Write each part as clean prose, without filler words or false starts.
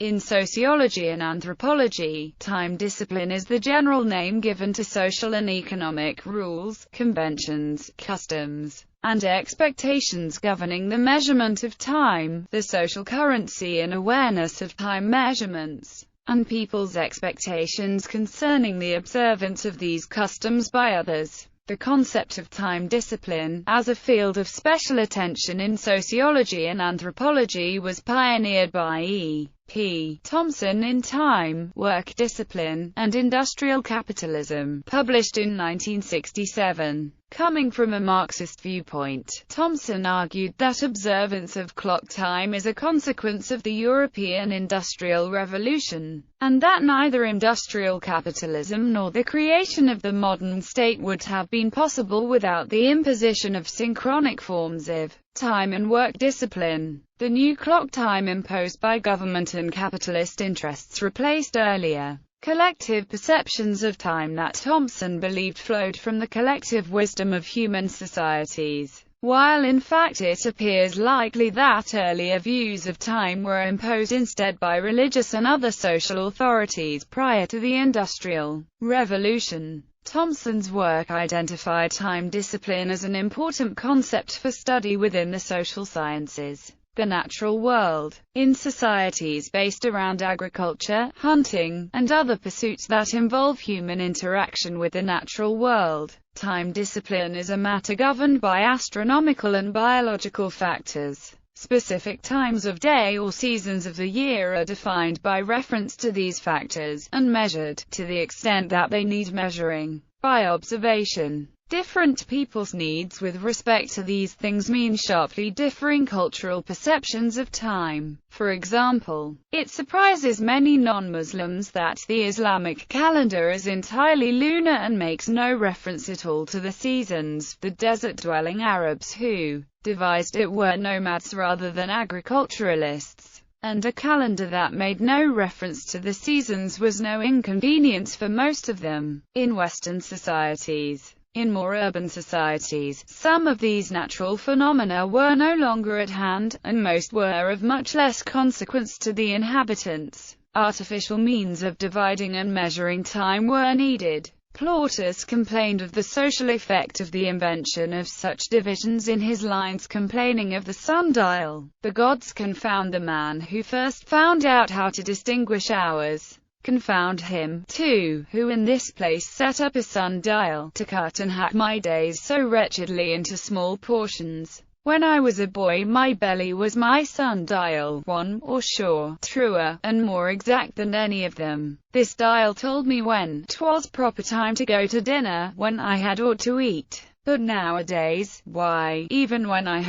In sociology and anthropology, time discipline is the general name given to social and economic rules, conventions, customs, and expectations governing the measurement of time, the social currency and awareness of time measurements, and people's expectations concerning the observance of these customs by others. The concept of time discipline, as a field of special attention in sociology and anthropology, was pioneered by E.P. Thompson in Time, Work Discipline, and Industrial Capitalism, published in 1967. Coming from a Marxist viewpoint, Thompson argued that observance of clock time is a consequence of the European Industrial Revolution, and that neither industrial capitalism nor the creation of the modern state would have been possible without the imposition of synchronic forms of time and work discipline. The new clock time imposed by government and capitalist interests replaced earlier collective perceptions of time that Thompson believed flowed from the collective wisdom of human societies, while in fact it appears likely that earlier views of time were imposed instead by religious and other social authorities prior to the Industrial Revolution. Thompson's work identified time discipline as an important concept for study within the social sciences. The natural world. In societies based around agriculture, hunting, and other pursuits that involve human interaction with the natural world, time discipline is a matter governed by astronomical and biological factors. Specific times of day or seasons of the year are defined by reference to these factors, and measured, to the extent that they need measuring, by observation. Different people's needs with respect to these things mean sharply differing cultural perceptions of time. For example, it surprises many non-Muslims that the Islamic calendar is entirely lunar and makes no reference at all to the seasons. The desert-dwelling Arabs who devised it were nomads rather than agriculturalists, and a calendar that made no reference to the seasons was no inconvenience for most of them. In Western societies, in more urban societies, some of these natural phenomena were no longer at hand, and most were of much less consequence to the inhabitants. Artificial means of dividing and measuring time were needed. Plautus complained of the social effect of the invention of such divisions in his lines complaining of the sundial. The gods confound the man who first found out how to distinguish hours. Confound him, too, who in this place set up a sundial, to cut and hack my days so wretchedly into small portions. When I was a boy my belly was my sundial, one, or sure, truer, and more exact than any of them. This dial told me when 'twas proper time to go to dinner, when I had aught to eat. But nowadays, why, even when I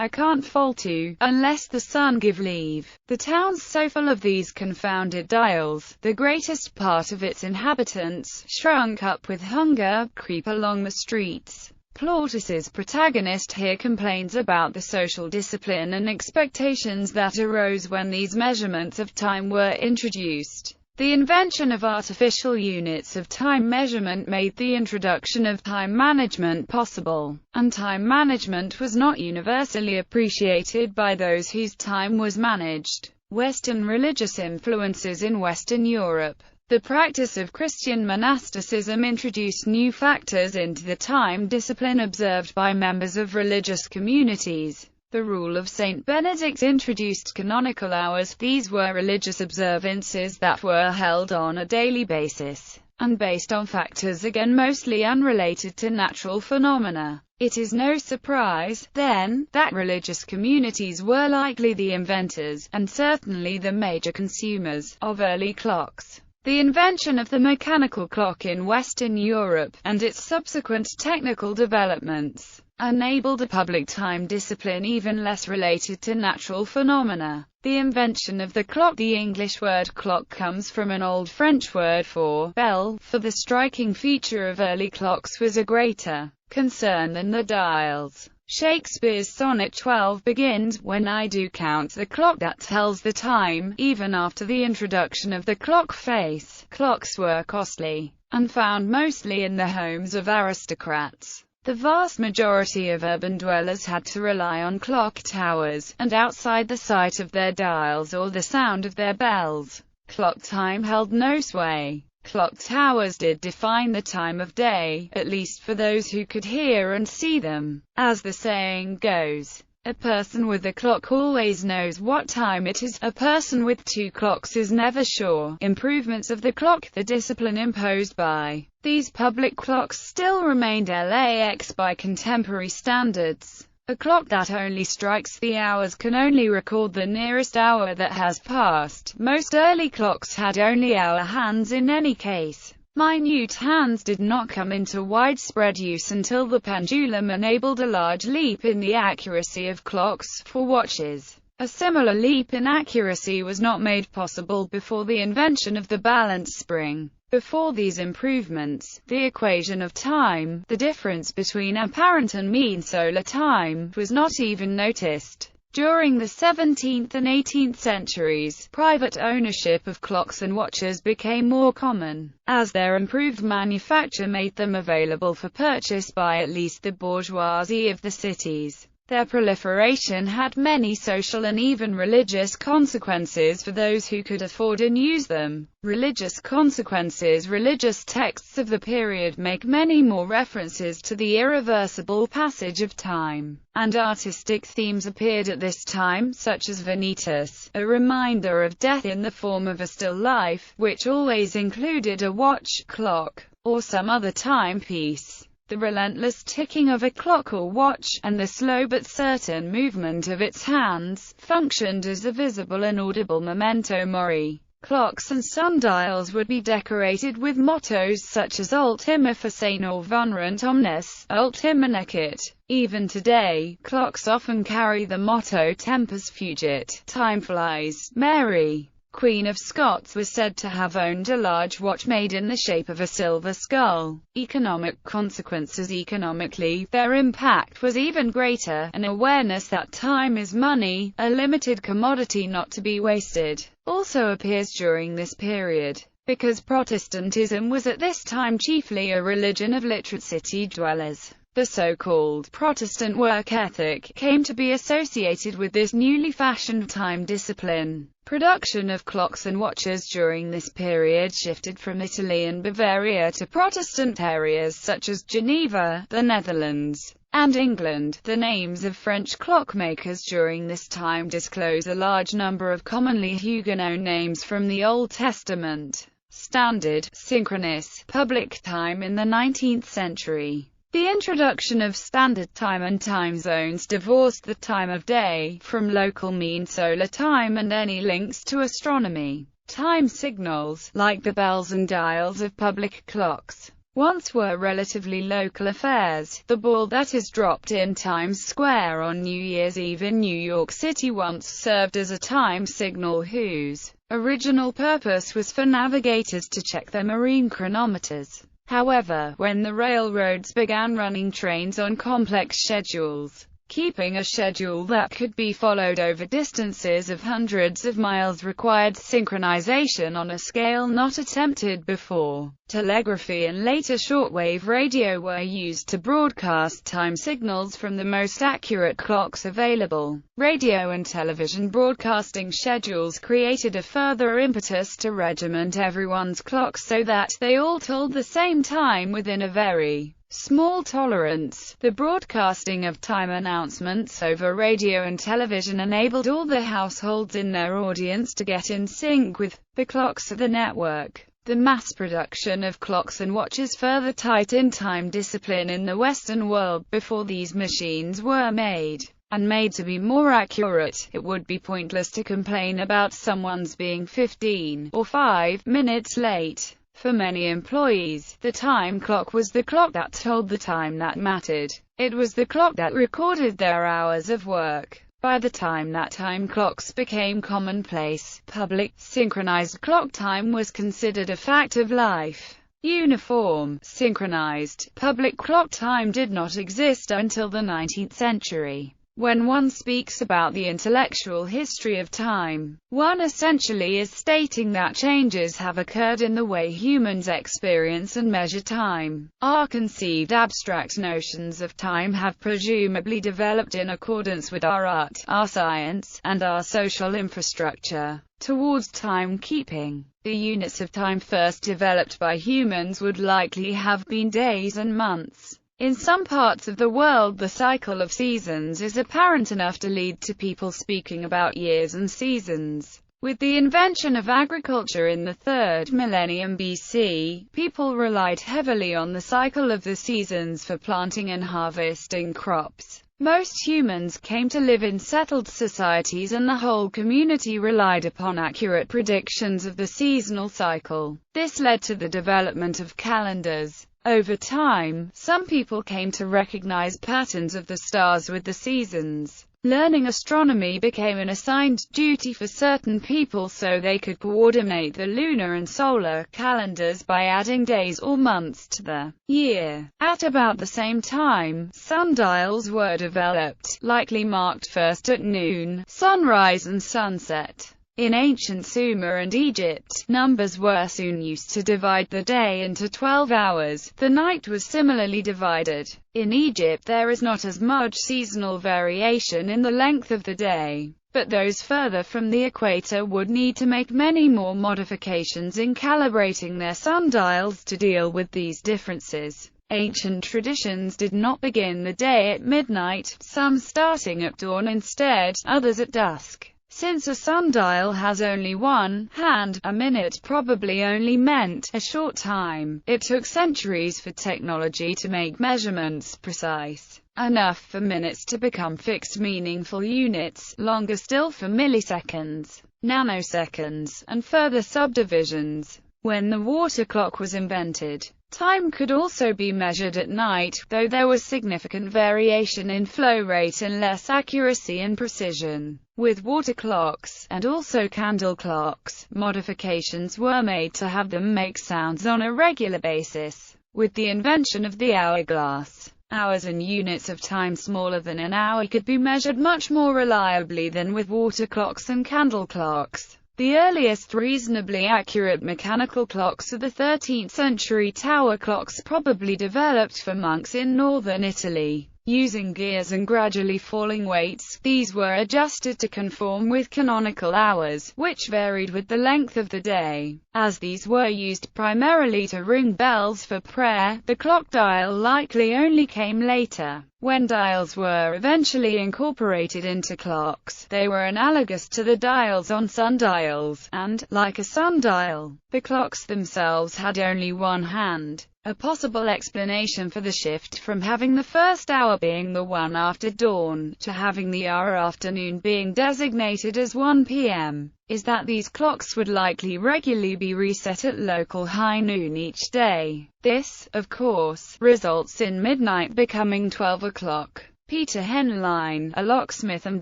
can't fall to, unless the sun give leave. The town's so full of these confounded dials, the greatest part of its inhabitants, shrunk up with hunger, creep along the streets. Plautus's protagonist here complains about the social discipline and expectations that arose when these measurements of time were introduced. The invention of artificial units of time measurement made the introduction of time management possible, and time management was not universally appreciated by those whose time was managed. Western religious influences in Western Europe. The practice of Christian monasticism introduced new factors into the time discipline observed by members of religious communities. The rule of Saint Benedict introduced canonical hours. These were religious observances that were held on a daily basis, and based on factors again mostly unrelated to natural phenomena. It is no surprise, then, that religious communities were likely the inventors, and certainly the major consumers, of early clocks. The invention of the mechanical clock in Western Europe, and its subsequent technical developments, enabled a public time discipline even less related to natural phenomena. The invention of the clock. The English word clock comes from an Old French word for bell, for the striking feature of early clocks was a greater concern than the dials. Shakespeare's Sonnet 12 begins, "When I do count the clock that tells the time," even after the introduction of the clock face. Clocks were costly, and found mostly in the homes of aristocrats. The vast majority of urban dwellers had to rely on clock towers, and outside the sight of their dials or the sound of their bells, clock time held no sway. Clock towers did define the time of day, at least for those who could hear and see them. As the saying goes, a person with a clock always knows what time it is. A person with two clocks is never sure. Improvements of the clock. The discipline imposed by these public clocks still remained lax by contemporary standards. A clock that only strikes the hours can only record the nearest hour that has passed. Most early clocks had only hour hands in any case. Minute hands did not come into widespread use until the pendulum enabled a large leap in the accuracy of clocks for watches. A similar leap in accuracy was not made possible before the invention of the balance spring. Before these improvements, the equation of time, the difference between apparent and mean solar time, was not even noticed. During the 17th and 18th centuries, private ownership of clocks and watches became more common, as their improved manufacture made them available for purchase by at least the bourgeoisie of the cities. Their proliferation had many social and even religious consequences for those who could afford and use them. Religious consequences. Religious texts of the period make many more references to the irreversible passage of time, and artistic themes appeared at this time, such as Vanitas, a reminder of death in the form of a still life, which always included a watch, clock, or some other timepiece. The relentless ticking of a clock or watch, and the slow but certain movement of its hands, functioned as a visible and audible memento mori. Clocks and sundials would be decorated with mottos such as Ultima Thule or Venerant Omnes, Ultima Necet. Even today, clocks often carry the motto Tempus Fugit, time flies. Mary, Queen of Scots, was said to have owned a large watch made in the shape of a silver skull. Economic consequences. Economically, their impact was even greater. An awareness that time is money, a limited commodity not to be wasted, also appears during this period. Because Protestantism was at this time chiefly a religion of literate city dwellers, the so-called Protestant work ethic came to be associated with this newly fashioned time discipline. Production of clocks and watches during this period shifted from Italy and Bavaria to Protestant areas such as Geneva, the Netherlands, and England. The names of French clockmakers during this time disclose a large number of commonly Huguenot names from the Old Testament. Standard, synchronous, public time in the 19th century. The introduction of standard time and time zones divorced the time of day from local mean solar time and any links to astronomy. Time signals, like the bells and dials of public clocks, once were relatively local affairs. The ball that is dropped in Times Square on New Year's Eve in New York City once served as a time signal whose original purpose was for navigators to check their marine chronometers. However, when the railroads began running trains on complex schedules, keeping a schedule that could be followed over distances of hundreds of miles required synchronization on a scale not attempted before. Telegraphy and later shortwave radio were used to broadcast time signals from the most accurate clocks available. Radio and television broadcasting schedules created a further impetus to regiment everyone's clocks so that they all told the same time within a very small tolerance. The broadcasting of time announcements over radio and television enabled all the households in their audience to get in sync with the clocks of the network. The mass production of clocks and watches further tightened time discipline in the Western world. Before these machines were made, and made to be more accurate, it would be pointless to complain about someone's being 15 or 5 minutes late. For many employees, the time clock was the clock that told the time that mattered. It was the clock that recorded their hours of work. By the time that time clocks became commonplace, public, synchronized clock time was considered a fact of life. Uniform, synchronized, public clock time did not exist until the 19th century. When one speaks about the intellectual history of time, one essentially is stating that changes have occurred in the way humans experience and measure time. Our conceived abstract notions of time have presumably developed in accordance with our art, our science, and our social infrastructure towards timekeeping. The units of time first developed by humans would likely have been days and months. In some parts of the world, the cycle of seasons is apparent enough to lead to people speaking about years and seasons. With the invention of agriculture in the 3rd millennium BC, people relied heavily on the cycle of the seasons for planting and harvesting crops. Most humans came to live in settled societies, and the whole community relied upon accurate predictions of the seasonal cycle. This led to the development of calendars. Over time, some people came to recognize patterns of the stars with the seasons. Learning astronomy became an assigned duty for certain people so they could coordinate the lunar and solar calendars by adding days or months to the year. At about the same time, sundials were developed, likely marked first at noon, sunrise and sunset. In ancient Sumer and Egypt, numbers were soon used to divide the day into 12 hours. The night was similarly divided. In Egypt there is not as much seasonal variation in the length of the day, but those further from the equator would need to make many more modifications in calibrating their sundials to deal with these differences. Ancient traditions did not begin the day at midnight, some starting at dawn instead, others at dusk. Since a sundial has only one hand, a minute probably only meant a short time. It took centuries for technology to make measurements precise enough for minutes to become fixed meaningful units, longer still for milliseconds, nanoseconds, and further subdivisions. When the water clock was invented, time could also be measured at night, though there was significant variation in flow rate and less accuracy and precision. With water clocks, and also candle clocks, modifications were made to have them make sounds on a regular basis. With the invention of the hourglass, hours and units of time smaller than an hour could be measured much more reliably than with water clocks and candle clocks. The earliest reasonably accurate mechanical clocks are the 13th century tower clocks, probably developed for monks in northern Italy. Using gears and gradually falling weights, these were adjusted to conform with canonical hours, which varied with the length of the day. As these were used primarily to ring bells for prayer, the clock dial likely only came later. When dials were eventually incorporated into clocks, they were analogous to the dials on sundials, and, like a sundial, the clocks themselves had only one hand. A possible explanation for the shift from having the first hour being the one after dawn, to having the hour afternoon being designated as 1 p.m., is that these clocks would likely regularly be reset at local high noon each day. This, of course, results in midnight becoming 12 o'clock. Peter Henlein, a locksmith and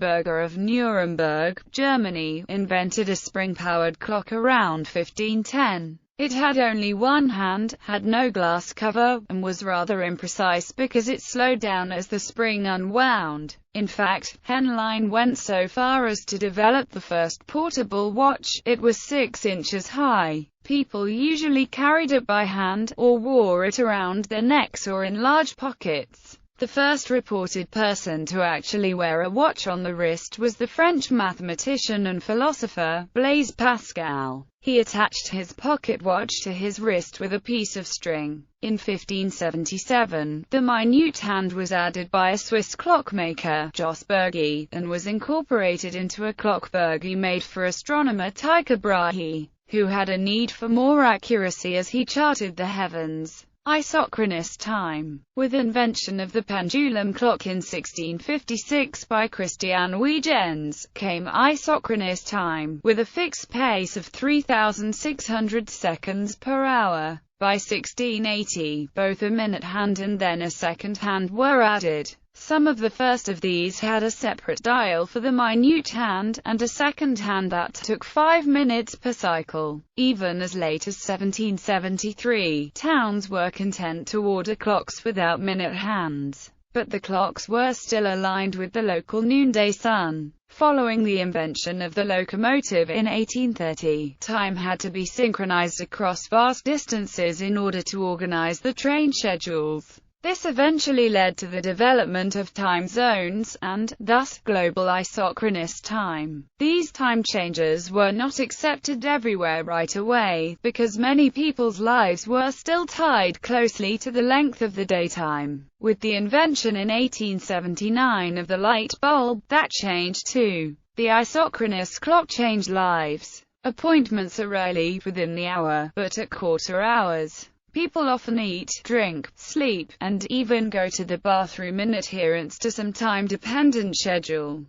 burgher of Nuremberg, Germany, invented a spring-powered clock around 1510. It had only one hand, had no glass cover, and was rather imprecise because it slowed down as the spring unwound. In fact, Henlein went so far as to develop the first portable watch. It was 6 inches high. People usually carried it by hand, or wore it around their necks or in large pockets. The first reported person to actually wear a watch on the wrist was the French mathematician and philosopher, Blaise Pascal. He attached his pocket watch to his wrist with a piece of string. In 1577, the minute hand was added by a Swiss clockmaker, Jos Bergy, and was incorporated into a clock Bergy made for astronomer Tycho Brahe, who had a need for more accuracy as he charted the heavens. Isochronous time. With invention of the pendulum clock in 1656 by Christian Huygens, came isochronous time, with a fixed pace of 3,600 seconds per hour. By 1680, both a minute hand and then a second hand were added. Some of the first of these had a separate dial for the minute hand, and a second hand that took 5 minutes per cycle. Even as late as 1773, towns were content to order clocks without minute hands. but the clocks were still aligned with the local noonday sun. Following the invention of the locomotive in 1830, time had to be synchronized across vast distances in order to organize the train schedules. This eventually led to the development of time zones, and, thus, global isochronous time. These time changes were not accepted everywhere right away, because many people's lives were still tied closely to the length of the daytime. With the invention in 1879 of the light bulb, that changed too. The isochronous clock changed lives. Appointments are rarely within the hour, but at quarter hours. People often eat, drink, sleep, and even go to the bathroom in adherence to some time-dependent schedule.